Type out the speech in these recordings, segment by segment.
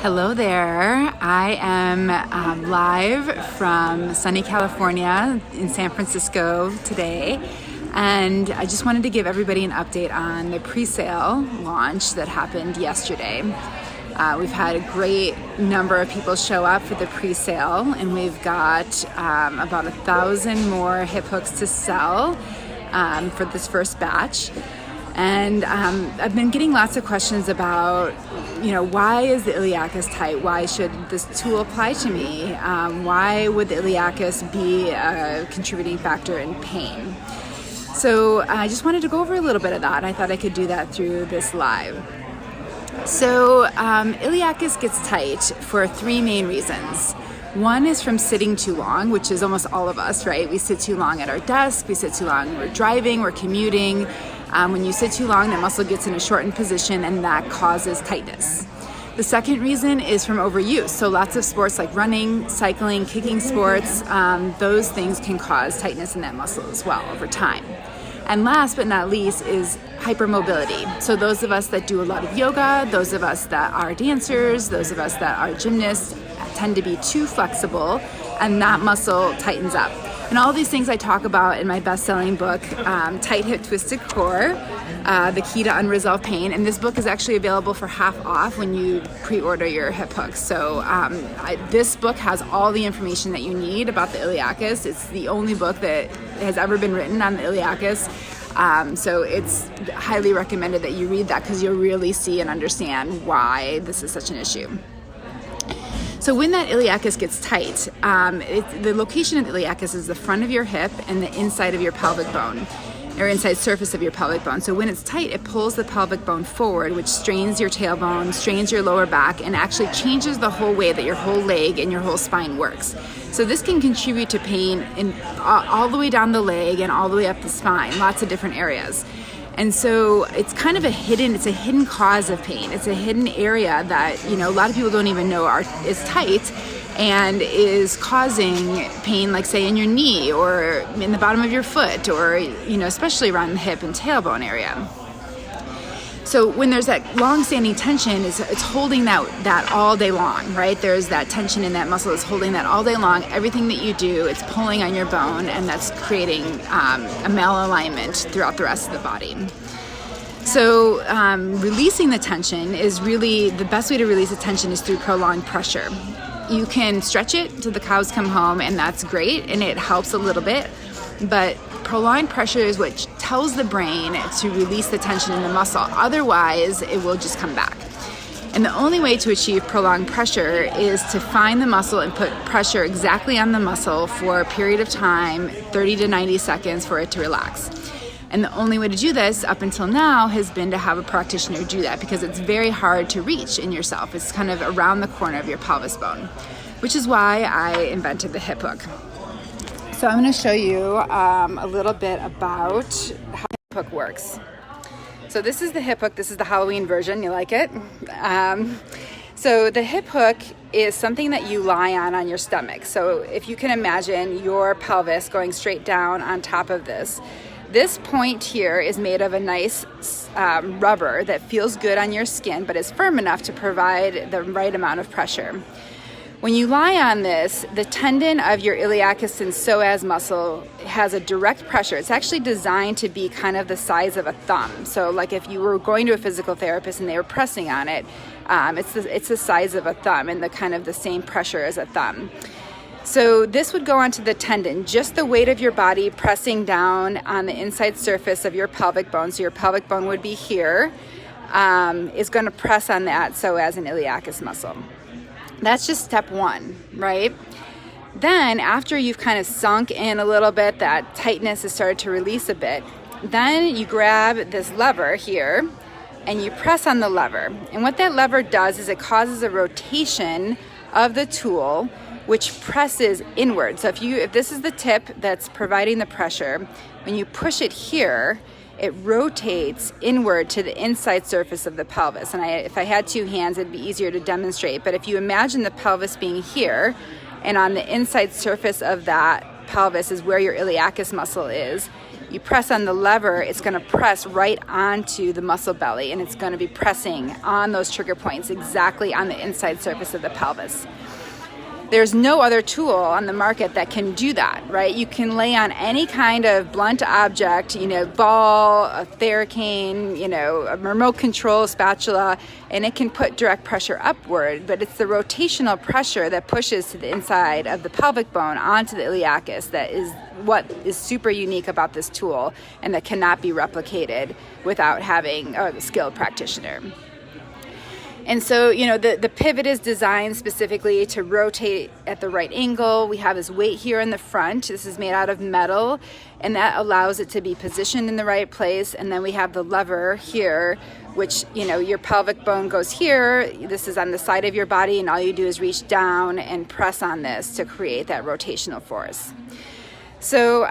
Hello there. I am live from sunny California in San Francisco today, and I just wanted to give everybody an update on the pre-sale launch that happened yesterday. We've had a great number of people show up for the pre-sale, and we've got about 1,000 more hip hooks to sell for this first batch. And I've been getting lots of questions about, why is the iliacus tight? Why should this tool apply to me? Why would the iliacus be a contributing factor in pain? So I just wanted to go over a little bit of that. I thought I could do that through this live. So iliacus gets tight for three main reasons. One is from sitting too long, which is almost all of us, right? We sit too long at our desk, we sit too long when we're driving, we're commuting. When you sit too long, that muscle gets in a shortened position and that causes tightness. The second reason is from overuse. So lots of sports like running, cycling, kicking sports, those things can cause tightness in that muscle as well over time. And last but not least is hypermobility. So those of us that do a lot of yoga, those of us that are dancers, those of us that are gymnasts tend to be too flexible, and that muscle tightens up. And all these things I talk about in my best-selling book, Tight Hip Twisted Core, The Key to Unresolved Pain. And this book is actually available for half off when you pre-order your hip hooks. So this book has all the information that you need about the iliacus. It's the only book that has ever been written on the iliacus. So it's highly recommended that you read that because you'll really see and understand why this is such an issue. So when that iliacus gets tight, the location of the iliacus is the front of your hip and the inside of your pelvic bone, or inside surface of your pelvic bone. So when it's tight, it pulls the pelvic bone forward, which strains your tailbone, strains your lower back, and actually changes the whole way that your whole leg and your whole spine works. So this can contribute to pain all the way down the leg and all the way up the spine, lots of different areas. And so it's kind of a hidden cause of pain. It's a hidden area that, a lot of people don't even know is tight and is causing pain, like say in your knee or in the bottom of your foot or, especially around the hip and tailbone area. So when there's that long-standing tension, it's holding that all day long, right? There's that tension in that muscle that's holding that all day long. Everything that you do, it's pulling on your bone, and that's creating a malalignment throughout the rest of the body. So releasing the tension is really, the best way to release the tension is through prolonged pressure. You can stretch it till the cows come home, and that's great, and it helps a little bit, but prolonged pressure is what tells the brain to release the tension in the muscle. Otherwise, it will just come back. And the only way to achieve prolonged pressure is to find the muscle and put pressure exactly on the muscle for a period of time, 30 to 90 seconds, for it to relax. And the only way to do this up until now has been to have a practitioner do that, because it's very hard to reach in yourself. It's kind of around the corner of your pelvis bone, which is why I invented the hip hook. So I'm going to show you a little bit about how the hip hook works. So this is the hip hook. This is the Halloween version. You like it? So the hip hook is something that you lie on your stomach. So if you can imagine your pelvis going straight down on top of this. This point here is made of a nice rubber that feels good on your skin, but is firm enough to provide the right amount of pressure. When you lie on this, the tendon of your iliacus and psoas muscle has a direct pressure. It's actually designed to be kind of the size of a thumb. So like if you were going to a physical therapist and they were pressing on it, it's the size of a thumb and the kind of the same pressure as a thumb. So this would go onto the tendon, just the weight of your body pressing down on the inside surface of your pelvic bone. So your pelvic bone would be here, is going to press on that psoas and iliacus muscle. That's just step one, right? Then after you've kind of sunk in a little bit, that tightness has started to release a bit, then you grab this lever here and you press on the lever. And what that lever does is it causes a rotation of the tool, which presses inward. So if this is the tip that's providing the pressure, when you push it here, it rotates inward to the inside surface of the pelvis. And if I had two hands, it'd be easier to demonstrate. But if you imagine the pelvis being here, and on the inside surface of that pelvis is where your iliacus muscle is, you press on the lever, it's going to press right onto the muscle belly, and it's going to be pressing on those trigger points exactly on the inside surface of the pelvis. There's no other tool on the market that can do that, right? You can lay on any kind of blunt object, ball, a Theracane, a remote control spatula, and it can put direct pressure upward, but it's the rotational pressure that pushes to the inside of the pelvic bone onto the iliacus that is what is super unique about this tool and that cannot be replicated without having a skilled practitioner. And so, the pivot is designed specifically to rotate at the right angle. We have this weight here in the front. This is made out of metal, and that allows it to be positioned in the right place. And then we have the lever here, which, your pelvic bone goes here. This is on the side of your body, and all you do is reach down and press on this to create that rotational force. So,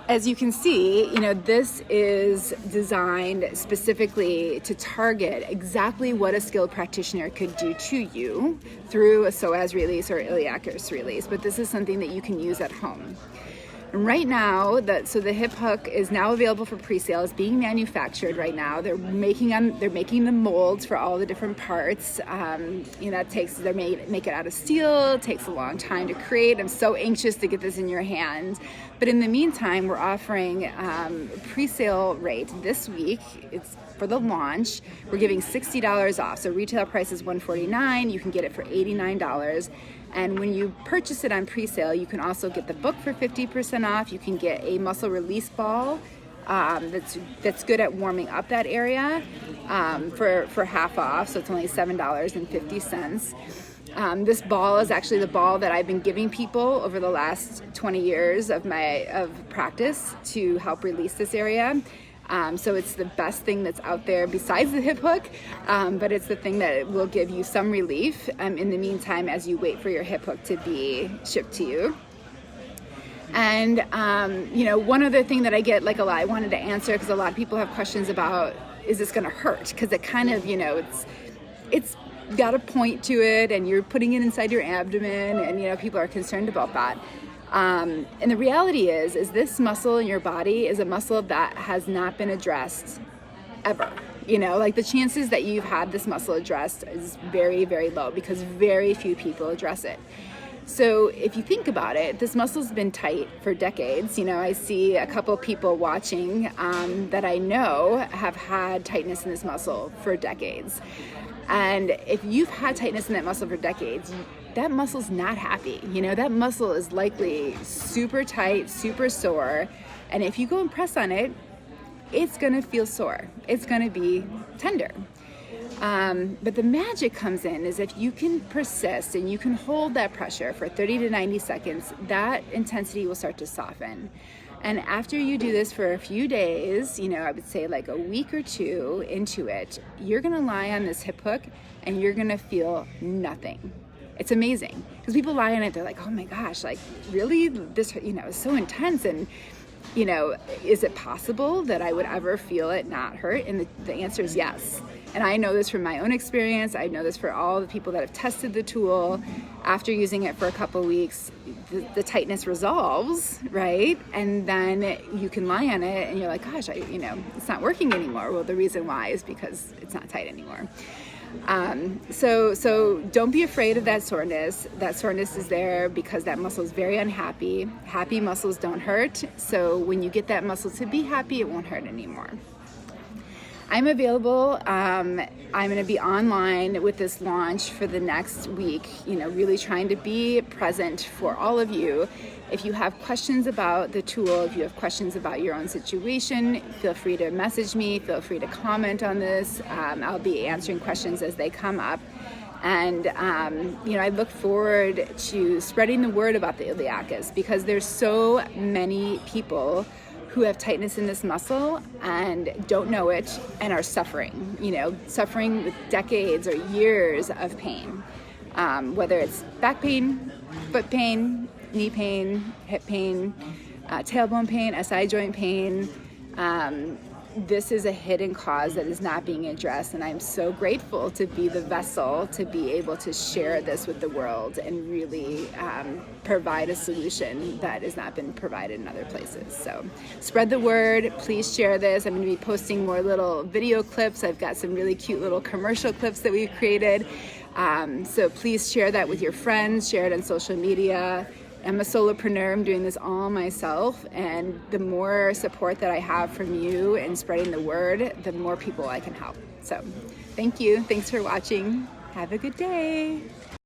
as you can see, this is designed specifically to target exactly what a skilled practitioner could do to you through a psoas release or iliacus release, but this is something that you can use at home. And right now, the hip hook is now available for pre-sale. It's being manufactured right now. They're making the molds for all the different parts. They make it out of steel. It takes a long time to create. I'm so anxious to get this in your hands. But in the meantime, we're offering a pre-sale rate this week. It's for the launch. We're giving $60 off. So retail price is $149. You can get it for $89. And when you purchase it on pre-sale, you can also get the book for 50% off. You can get a muscle release ball that's good at warming up that area for half off. So it's only $7.50. This ball is actually the ball that I've been giving people over the last 20 years of practice to help release this area. So it's the best thing that's out there besides the hip hook, but it's the thing that will give you some relief in the meantime as you wait for your hip hook to be shipped to you. And, one other thing that I get a lot, I wanted to answer because a lot of people have questions about, is this going to hurt? Because it kind of, it's got a point to it and you're putting it inside your abdomen and, people are concerned about that. And the reality is this muscle in your body is a muscle that has not been addressed ever. The chances that you've had this muscle addressed is very, very low because very few people address it. So if you think about it, this muscle's been tight for decades. I see a couple people watching that I know have had tightness in this muscle for decades. And if you've had tightness in that muscle for decades, that muscle's not happy. That muscle is likely super tight, super sore. And if you go and press on it, it's going to feel sore. It's going to be tender. But the magic comes in is if you can persist and you can hold that pressure for 30 to 90 seconds, that intensity will start to soften. And after you do this for a few days, I would say a week or two into it, you're going to lie on this hip hook and you're going to feel nothing. It's amazing because people lie on it. They're like, oh my gosh, really this, is so intense. And, is it possible that I would ever feel it not hurt? And the answer is yes. And I know this from my own experience. I know this for all the people that have tested the tool. After using it for a couple of weeks, the tightness resolves, right? And then you can lie on it and you're like, gosh, it's not working anymore. Well, the reason why is because it's not tight anymore. So don't be afraid of that soreness. That soreness is there because that muscle is very unhappy. Happy muscles don't hurt. So when you get that muscle to be happy, it won't hurt anymore. I'm available. I'm going to be online with this launch for the next week, really trying to be present for all of you. If you have questions about the tool, if you have questions about your own situation, feel free to message me, feel free to comment on this. I'll be answering questions as they come up. And, I look forward to spreading the word about the iliacus because there's so many people who have tightness in this muscle and don't know it and are suffering with decades or years of pain, whether it's back pain, foot pain, knee pain, hip pain, tailbone pain, SI joint pain, this is a hidden cause that is not being addressed, and I'm so grateful to be the vessel to be able to share this with the world and really provide a solution that has not been provided in other places. So spread the word, please share this. I'm going to be posting more little video clips. I've got some really cute little commercial clips that we've created. So please share that with your friends, share it on social media. I'm a solopreneur, I'm doing this all myself, and the more support that I have from you and spreading the word, the more people I can help. So thank you, thanks for watching, have a good day.